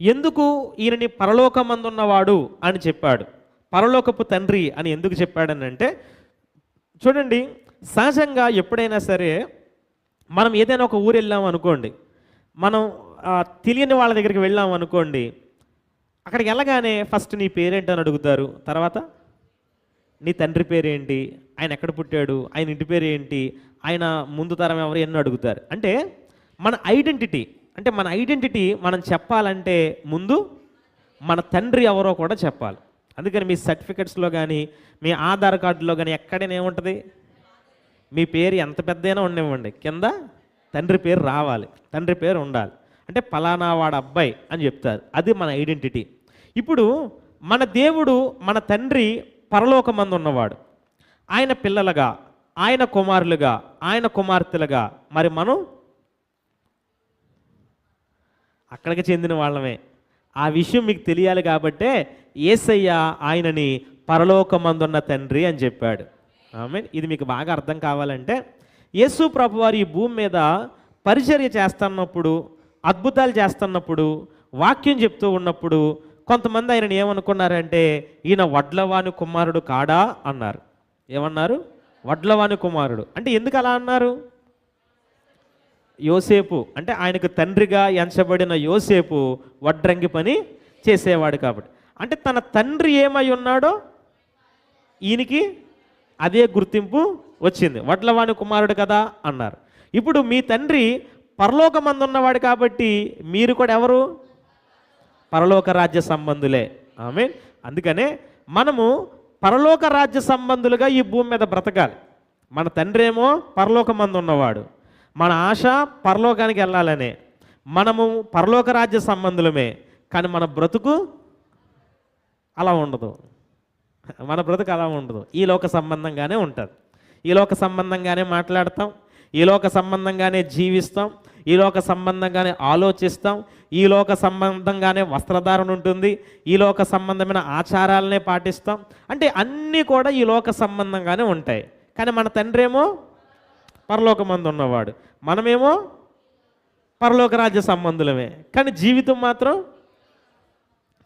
ఎందుకు ఈయనని పరలోకమందున్నవాడు అని చెప్పాడు, పరలోకపు తండ్రి అని ఎందుకు చెప్పాడని అంటే, చూడండి, సహజంగా ఎప్పుడైనా సరే మనం ఏదైనా ఒక ఊరు వెళ్ళాం అనుకోండి, మనం తెలియని వాళ్ళ దగ్గరికి వెళ్ళాం అనుకోండి, అక్కడికి వెళ్ళగానే ఫస్ట్ నీ పేరేంటి అని అడుగుతారు, తర్వాత నీ తండ్రి పేరేంటి, ఆయన ఎక్కడ పుట్టాడు, ఆయన ఇంటి పేరు ఏంటి, ఆయన ముందు తరం ఎవరు ఎన్నో అడుగుతారు. అంటే మన ఐడెంటిటీ మనం చెప్పాలంటే ముందు మన తండ్రి ఎవరో కూడా చెప్పాలి. అందుకని మీ సర్టిఫికెట్స్లో కానీ మీ ఆధార్ కార్డులో కానీ ఎక్కడైనా ఏముంటుంది, మీ పేరు ఎంత పెద్దైనా ఉండనివ్వండి, కింద తండ్రి పేరు రావాలి, తండ్రి పేరు ఉండాలి. అంటే పలానా వాడు అబ్బాయి అని చెప్తారు, అది మన ఐడెంటిటీ. ఇప్పుడు మన దేవుడు, మన తండ్రి పరలోకమందు ఉన్నవాడు, ఆయన పిల్లలుగా, ఆయన కుమారులుగా, ఆయన కుమార్తెలుగా, మరి మనం అక్కడికి చెందిన వాళ్ళమే. ఆ విషయం మీకు తెలియాలి కాబట్టే యేసయ్య ఆయనని పరలోకమందున్న తండ్రి అని చెప్పాడు. ఆమేన్. ఇది మీకు బాగా అర్థం కావాలంటే, యేసు ప్రభువారు ఈ భూమి మీద పరిచర్య చేస్తున్నప్పుడు, అద్భుతాలు చేస్తున్నప్పుడు, వాక్యం చెప్తూ ఉన్నప్పుడు కొంతమంది ఆయనని ఏమనుకున్నారంటే, ఈయన వడ్లవాని కుమారుడు కాడా అన్నారు. ఏమన్నారు? వడ్లవాని కుమారుడు. అంటే ఎందుకు అలా అన్నారు? యోసేపు అంటే ఆయనకు తండ్రిగా ఎంచబడిన యోసేపు వడ్రంగి పని చేసేవాడు కాబట్టి, అంటే తన తండ్రి ఏమై ఉన్నాడో ఈయనకి అదే గుర్తింపు వచ్చింది, వడ్లవాని కుమారుడు కదా అన్నారు. ఇప్పుడు మీ తండ్రి పరలోకమందు ఉన్నవాడు కాబట్టి మీరు కూడా ఎవరు? పరలోక రాజ్య సంబంధులే. ఆమేన్. అందుకనే మనము పరలోక రాజ్య సంబంధులుగా ఈ భూమి మీద బ్రతకాలి. మన తండ్రి ఏమో పరలోకమందు ఉన్నవాడు, మన ఆశ పరలోకానికి వెళ్ళాలనే, మనము పరలోక రాజ్య సంబంధులమే, కానీ మన బ్రతుకు అలా ఉండదు. మన బ్రతుకు అలా ఉండదు, ఈ లోక సంబంధంగానే ఉంటుంది. ఈ లోక సంబంధంగానే మాట్లాడతాం, ఈ లోక సంబంధంగానే జీవిస్తాం, ఈ లోక సంబంధంగానే ఆలోచిస్తాం, ఈ లోక సంబంధంగానే వస్త్రధారణ ఉంటుంది, ఈ లోక సంబంధమైన ఆచారాలనే పాటిస్తాం. అంటే అన్నీ కూడా ఈ లోక సంబంధంగానే ఉంటాయి. కానీ మన తండ్రి ఏమో పరలోకమందు ఉన్నవాడు, మనమేమో పరలోక రాజ్య సంబంధులమే, కానీ జీవితం మాత్రం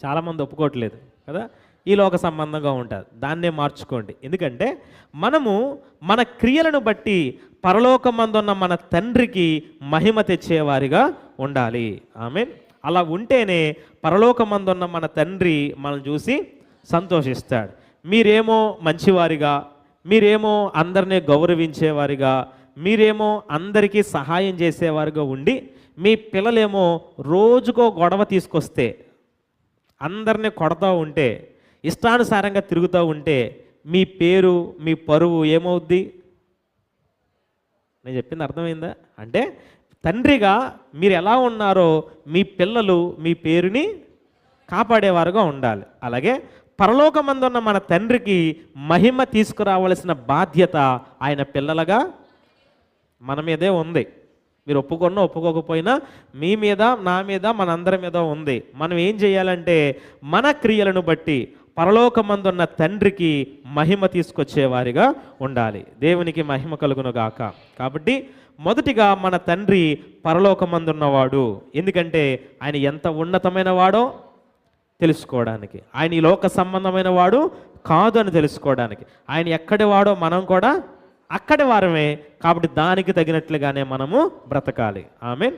చాలామంది ఒప్పుకోవట్లేదు కదా, ఈ లోక సంబంధంగా ఉంటుంది. దాన్నే మార్చుకోండి. ఎందుకంటే మనము మన క్రియలను బట్టి పరలోకమందున్న మన తండ్రికి మహిమ తెచ్చేవారిగా ఉండాలి. ఆమేన్. అలా ఉంటేనే పరలోకమందున్న మన తండ్రి మనల్ని చూసి సంతోషిస్తాడు. మీరేమో మంచివారిగా, మీరేమో అందరినీ గౌరవించేవారిగా, మీరేమో అందరికీ సహాయం చేసేవారుగా ఉండి, మీ పిల్లలేమో రోజుకో గొడవ తీసుకొస్తే, అందరినీ కొడతా ఉంటే, ఇష్టానుసారంగా తిరుగుతూ ఉంటే, మీ పేరు, మీ పరువు ఏమవుద్ది? నేను చెప్పింది అర్థమైందా? అంటే తండ్రిగా మీరు ఎలా ఉన్నారో మీ పిల్లలు మీ పేరుని కాపాడేవారుగా ఉండాలి. అలాగే పరలోకమందున్న మన తండ్రికి మహిమ తీసుకురావలసిన బాధ్యత ఆయన పిల్లలుగా మన మీదే ఉంది. మీరు ఒప్పుకున్నా ఒప్పుకోకపోయినా మీ మీద, నా మీద, మనందరి మీద ఉంది. మనం ఏం చేయాలంటే మన క్రియలను బట్టి పరలోకమందున్న తండ్రికి మహిమ తీసుకొచ్చేవారిగా ఉండాలి. దేవునికి మహిమ కలుగును గాక. కాబట్టి మొదటిగా మన తండ్రి పరలోకమందున్నవాడు. ఎందుకంటే ఆయన ఎంత ఉన్నతమైన వాడో తెలుసుకోవడానికి, ఆయన ఈ లోక సంబంధమైన వాడు కాదు అని తెలుసుకోవడానికి, ఆయన ఎక్కడి వాడో మనం కూడా అక్కడి వారమే. కాబట్టి దానికి తగినట్లుగానే మనము బ్రతకాలి. ఆమేన్.